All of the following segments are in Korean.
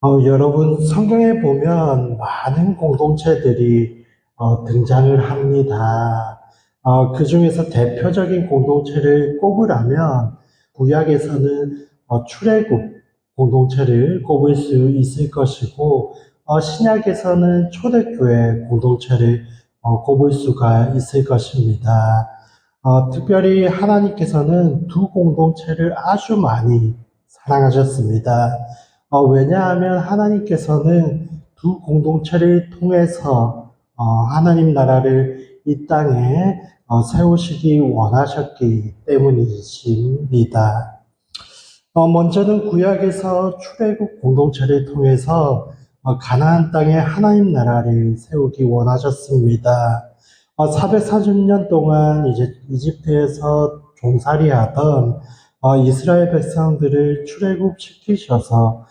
여러분, 성경에 보면 많은 공동체들이 등장을 합니다. 그 중에서 대표적인 공동체를 꼽으라면 구약에서는 출애굽 공동체를 꼽을 수 있을 것이고, 신약에서는 초대교회 공동체를 꼽을 수가 있을 것입니다. 특별히 하나님께서는 두 공동체를 아주 많이 사랑하셨습니다. 왜냐하면 하나님께서는 두 공동체를 통해서 하나님 나라를 이 땅에 세우시기 원하셨기 때문이십니다. 먼저는 구약에서 출애굽 공동체를 통해서 가나안 땅에 하나님 나라를 세우기 원하셨습니다. 440년 동안 이제 이집트에서 종살이하던 이스라엘 백성들을 출애굽시키셔서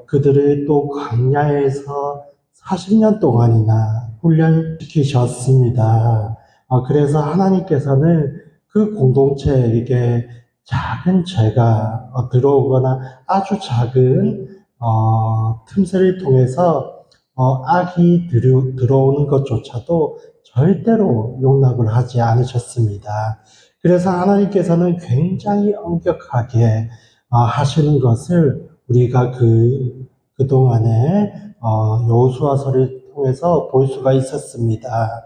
그들을 또 광야에서 40년 동안이나 훈련시키셨습니다. 그래서 하나님께서는 그 공동체에게 작은 죄가 들어오거나 아주 작은 틈새를 통해서 악이 들어오는 것조차도 절대로 용납을 하지 않으셨습니다. 그래서 하나님께서는 굉장히 엄격하게 하시는 것을 우리가 그동안에 여호수아서를 통해서 볼 수가 있었습니다.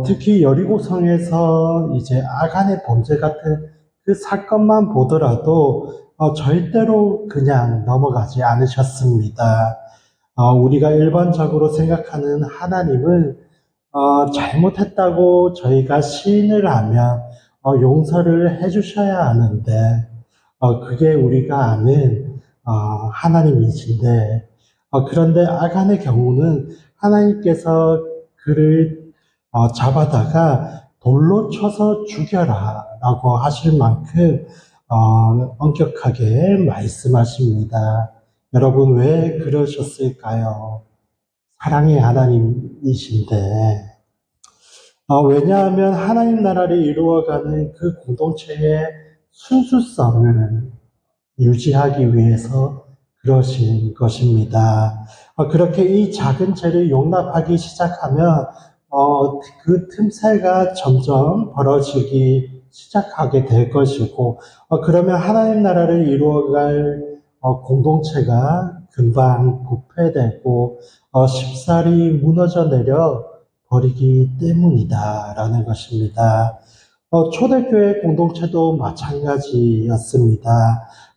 특히 여리고성에서 이제 아간의 범죄 같은 그 사건만 보더라도 절대로 그냥 넘어가지 않으셨습니다. 우리가 일반적으로 생각하는 하나님은 잘못했다고 저희가 시인을 하면 용서를 해주셔야 하는데 그게 우리가 아는 하나님이신데 그런데 아간의 경우는 하나님께서 그를 잡아다가 돌로 쳐서 죽여라 라고 하실 만큼 엄격하게 말씀하십니다. 여러분 왜 그러셨을까요? 사랑의 하나님이신데 왜냐하면 하나님 나라를 이루어가는 그 공동체의 순수성을 유지하기 위해서 그러신 것입니다. 그렇게 이 작은 죄를 용납하기 시작하면 그 틈새가 점점 벌어지기 시작하게 될 것이고 그러면 하나님 나라를 이루어갈 공동체가 금방 부패되고 쉽사리 무너져 내려 버리기 때문이다라는 것입니다. 초대교회 공동체도 마찬가지였습니다.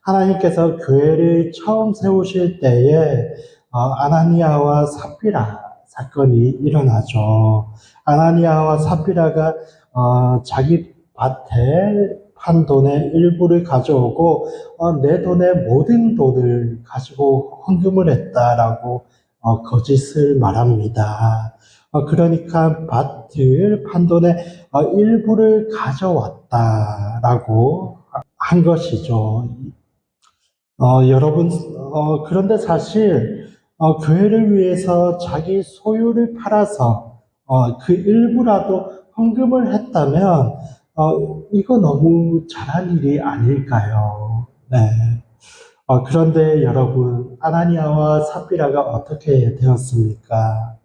하나님께서 교회를 처음 세우실 때에 아나니아와 삽비라 사건이 일어나죠. 아나니아와 삽비라가 자기 밭에 판 돈의 일부를 가져오고 내 돈의 모든 돈을 가지고 헌금을 했다라고 거짓을 말합니다. 그러니까 밭을 판 돈의 일부를 가져왔다라고 한 것이죠. 여러분, 그런데 사실 교회를 위해서 자기 소유를 팔아서 그 일부라도 헌금을 했다면 이거 너무 잘한 일이 아닐까요? 네. 그런데 여러분, 아나니아와 삽비라가 어떻게 되었습니까?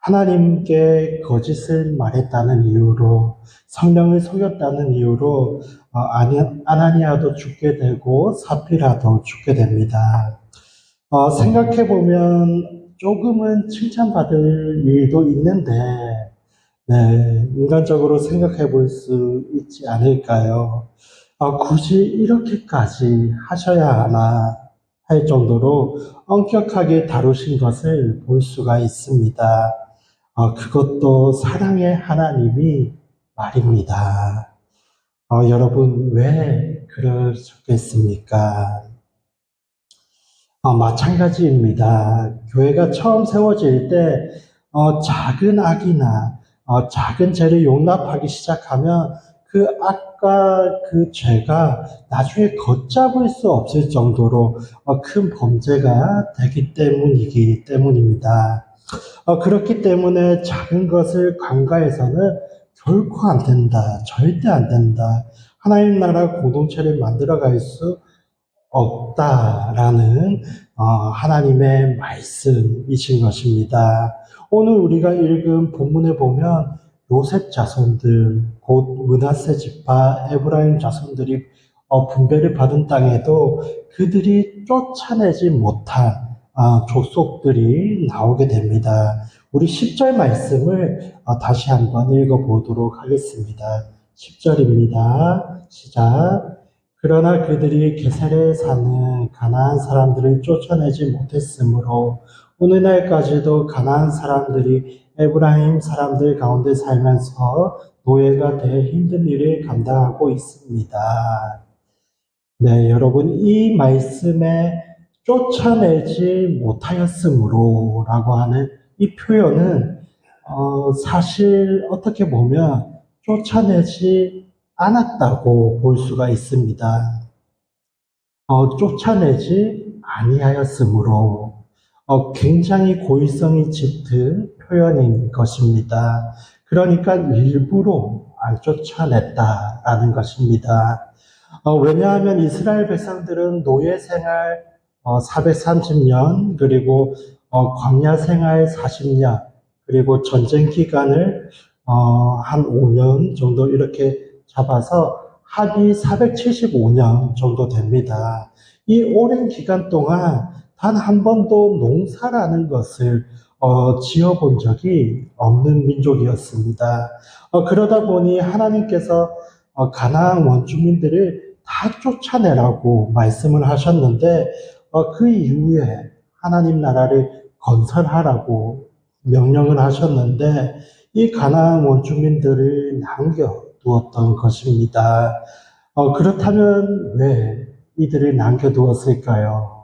하나님께 거짓을 말했다는 이유로, 성령을 속였다는 이유로 아나니아도 죽게 되고 삽비라도 죽게 됩니다. 생각해보면 조금은 칭찬받을 일도 있는데, 네, 인간적으로 생각해 볼 수 있지 않을까요? 굳이 이렇게까지 하셔야 하나 할 정도로 엄격하게 다루신 것을 볼 수가 있습니다. 그것도 사랑의 하나님이 말입니다. 여러분, 왜 그러셨겠습니까? 마찬가지입니다. 교회가 처음 세워질 때, 작은 악이나, 작은 죄를 용납하기 시작하면 그 악과 그 죄가 나중에 걷잡을 수 없을 정도로 큰 범죄가 되기 때문이기 때문입니다. 그렇기 때문에 작은 것을 간과해서는 결코 안 된다. 절대 안 된다. 하나님 나라 공동체를 만들어 갈 수 없다라는 하나님의 말씀이신 것입니다. 오늘 우리가 읽은 본문에 보면 요셉 자손들, 곧 므낫세 지파 에브라임 자손들이 분배를 받은 땅에도 그들이 쫓아내지 못한 족속들이 나오게 됩니다. 우리 10절 말씀을 다시 한번 읽어보도록 하겠습니다. 10절입니다. 시작. 그러나 그들이 게셀에 사는 가나안 사람들을 쫓아내지 못했으므로 오늘날까지도 가나안 사람들이 에브라임 사람들 가운데 살면서 노예가 돼 힘든 일을 감당하고 있습니다. 네, 여러분, 이 말씀에 쫓아내지 못하였으므로 라고 하는 이 표현은 사실 어떻게 보면 쫓아내지 않았다고 볼 수가 있습니다. 쫓아내지 아니하였으므로 굉장히 고의성이 짙은 표현인 것입니다. 그러니까 일부러 안 쫓아냈다라는 것입니다. 왜냐하면 이스라엘 백성들은 노예 생활 430년, 그리고 광야 생활 40년, 그리고 전쟁 기간을 한 5년 정도 이렇게 잡아서 합이 475년 정도 됩니다. 이 오랜 기간 동안 단 한 번도 농사라는 것을 지어본 적이 없는 민족이었습니다. 그러다 보니 하나님께서 가나안 원주민들을 다 쫓아내라고 말씀을 하셨는데 그 이후에 하나님 나라를 건설하라고 명령을 하셨는데 이 가나안 원주민들을 남겨두었던 것입니다. 그렇다면 왜 이들을 남겨두었을까요?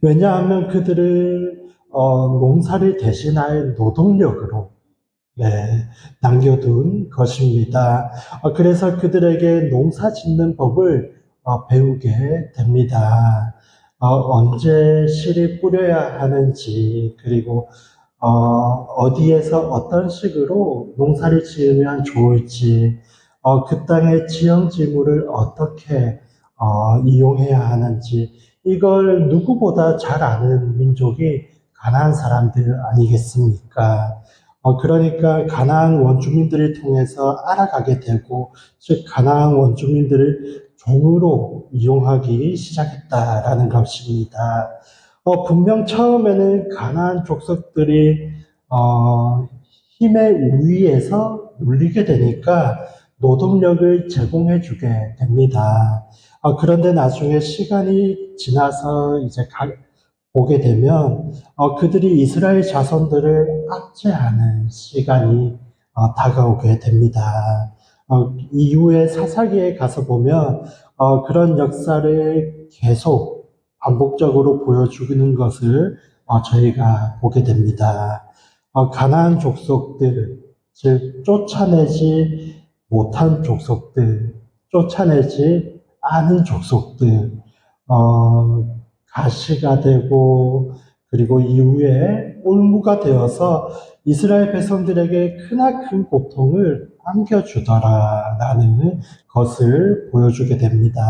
왜냐하면 그들을 농사를 대신할 노동력으로 남겨둔 것입니다. 그래서 그들에게 농사 짓는 법을 배우게 됩니다. 언제 씨를 뿌려야 하는지, 그리고 어디에서 어떤 식으로 농사를 지으면 좋을지, 그 땅의 지형지물을 어떻게 이용해야 하는지, 이걸 누구보다 잘 아는 민족이 가나안 사람들 아니겠습니까? 그러니까 가나안 원주민들을 통해서 알아가게 되고, 즉 가나안 원주민들을 종으로 이용하기 시작했다라는 것입니다. 분명 처음에는 가나안 족속들이 힘의 우위에서 눌리게 되니까 노동력을 제공해 주게 됩니다. 그런데 나중에 시간이 지나서 이제 보게 되면 그들이 이스라엘 자손들을 압제하는 시간이 다가오게 됩니다. 이후에 사사기에 가서 보면 그런 역사를 계속 반복적으로 보여주는 것을 저희가 보게 됩니다. 가나안 족속들, 즉 쫓아내지 못한 족속들, 쫓아내지 않은 족속들, 가시가 되고 그리고 이후에 올무가 되어서 이스라엘 백성들에게 크나큰 고통을 안겨주더라라는 것을 보여주게 됩니다.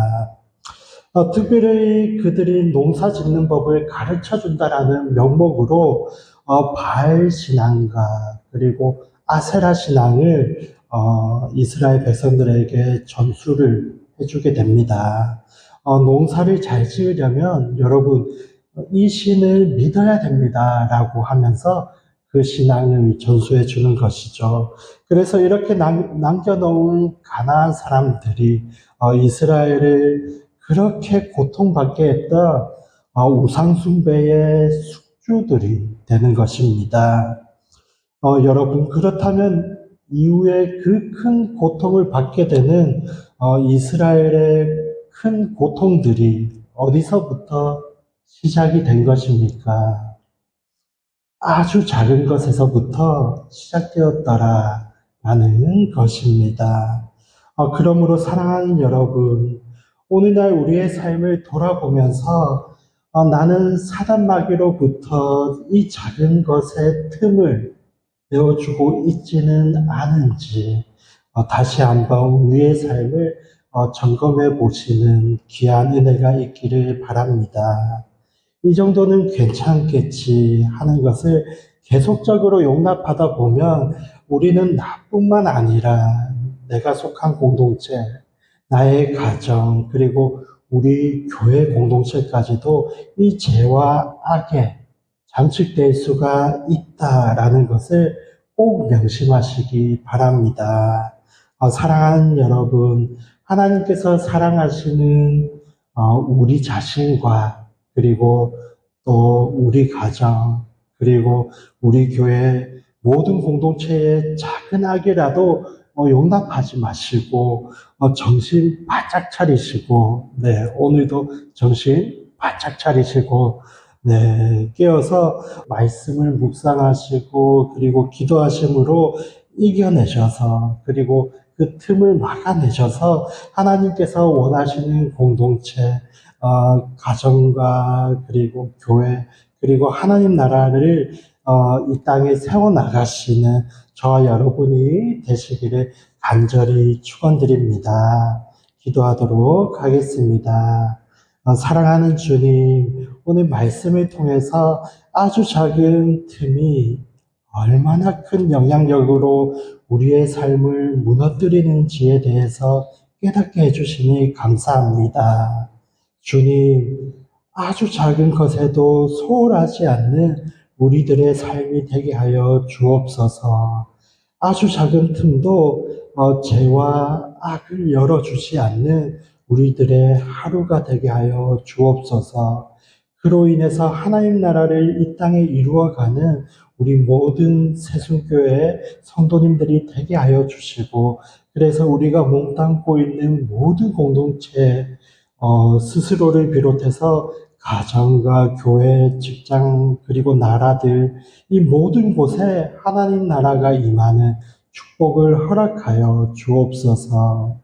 특별히 그들이 농사 짓는 법을 가르쳐 준다라는 명목으로 바알 신앙과 그리고 아세라 신앙을 이스라엘 백성들에게 전수를 해주게 됩니다. 농사를 잘 지으려면 여러분 이 신을 믿어야 됩니다라고 하면서 그 신앙을 전수해 주는 것이죠. 그래서 이렇게 남겨놓은 가나안 사람들이 이스라엘을 그렇게 고통받게 했던 우상숭배의 숙주들이 되는 것입니다. 여러분, 그렇다면 이후에 그 큰 고통을 받게 되는 이스라엘의 큰 고통들이 어디서부터 시작이 된 것입니까? 아주 작은 것에서부터 시작되었더라라는 것입니다. 그러므로 사랑하는 여러분, 오늘날 우리의 삶을 돌아보면서 나는 사단 마귀로부터 이 작은 것의 틈을 내어주고 있지는 않은지 다시 한번 우리의 삶을 점검해 보시는 귀한 은혜가 있기를 바랍니다. 이 정도는 괜찮겠지 하는 것을 계속적으로 용납하다 보면 우리는 나뿐만 아니라 내가 속한 공동체, 나의 가정, 그리고 우리 교회 공동체까지도 이 죄와 악에 잠식될 수가 있다라는 것을 꼭 명심하시기 바랍니다. 사랑하는 여러분, 하나님께서 사랑하시는 우리 자신과 그리고 또 우리 가정, 그리고 우리 교회 모든 공동체의 작은 악이라도 용납하지 마시고 정신 바짝 차리시고 네, 오늘도 정신 바짝 차리시고 네, 깨어서 말씀을 묵상하시고 그리고 기도하심으로 이겨내셔서 그리고 그 틈을 막아내셔서 하나님께서 원하시는 공동체, 가정과 그리고 교회 그리고 하나님 나라를 이 땅에 세워나가시는 저와 여러분이 되시기를 간절히 축원드립니다. 기도하도록 하겠습니다. 사랑하는 주님, 오늘 말씀을 통해서 아주 작은 틈이 얼마나 큰 영향력으로 우리의 삶을 무너뜨리는지에 대해서 깨닫게 해주시니 감사합니다. 주님, 아주 작은 것에도 소홀하지 않는 우리들의 삶이 되게 하여 주옵소서. 아주 작은 틈도 죄와 악을 열어주지 않는 우리들의 하루가 되게 하여 주옵소서. 그로 인해서 하나님 나라를 이 땅에 이루어가는 우리 모든 새순교회 성도님들이 되게 하여 주시고, 그래서 우리가 몸담고 있는 모든 공동체 스스로를 비롯해서 가정과 교회, 직장, 그리고 나라들, 이 모든 곳에 하나님 나라가 임하는 축복을 허락하여 주옵소서.